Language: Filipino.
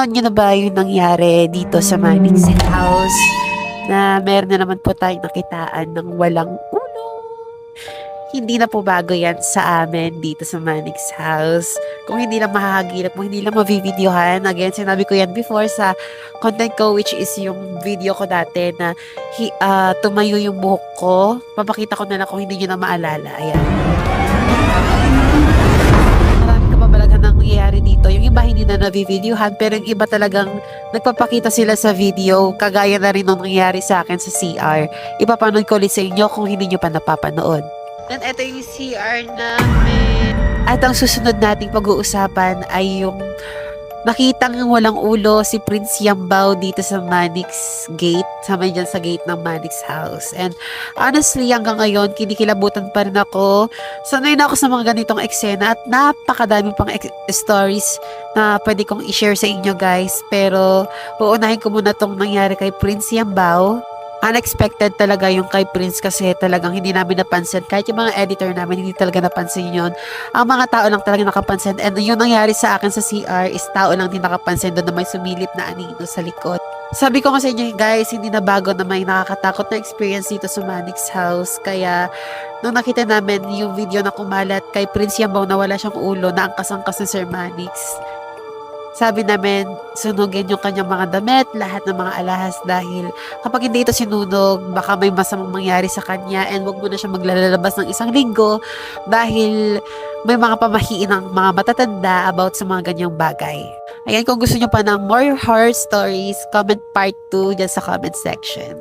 Napanood niyo na ba yung nangyari dito sa Manix House? Na meron na naman po tayong nakitaan ng walang ulo. Hindi na po bago yan sa amin dito sa Manix House. Kung hindi lang mahahagilap mo, hindi lang mavivideohan. Again, sinabi ko yan before sa content ko, which is yung video ko dati na tumayo yung buhok ko. Papakita ko na lang kung hindi nyo na maalala. Ayan. Maraming kababalaghan ang nangyayari dito. Yung iba hindi na navivideohan, pero yung iba talagang nagpapakita sila sa video. Kagaya na rin nung nangyari sa akin sa CR. Ipapanood ko ulit sa inyo kung hindi nyo pa napapanood. Then, ito yung CR namin. At ang susunod nating pag-uusapan ay yung nakitang walang ulo si Prince Yambao dito sa Manix Gate. Sama dyan sa gate ng Manix House. And honestly, hanggang ngayon, kinikilabutan pa rin ako. Sanay na ako sa mga ganitong eksena at napakadami pang stories na pwede kong i-share sa inyo guys. Pero uunahin ko muna tong nangyari kay Prince Yambao. Unexpected talaga yung kay Prince kasi talagang hindi namin napansin. Kahit yung mga editor namin, hindi talaga napansin yun. Ang mga tao lang talaga nakapansin. And yung nangyari sa akin sa CR is tao lang din nakapansin doon na may sumilip na anino sa likod. Sabi ko nga sa inyo guys, hindi na bago na may nakakatakot na experience dito sa Manix House. Kaya nung nakita namin yung video na kumalat kay Prince Yambao na wala siyang ulo, na angkas-angkas ni Sir Manix, sabi namin, sunugin yung kanyang mga damit, lahat ng mga alahas dahil kapag hindi ito sinunog, baka may masamang mangyari sa kanya and wag mo na siya maglalabas ng 1 linggo dahil may mga pamahiin ng mga matatanda about sa mga ganyang bagay. Ayan, kung gusto nyo pa ng more horror stories, comment part 2 dyan sa comment section.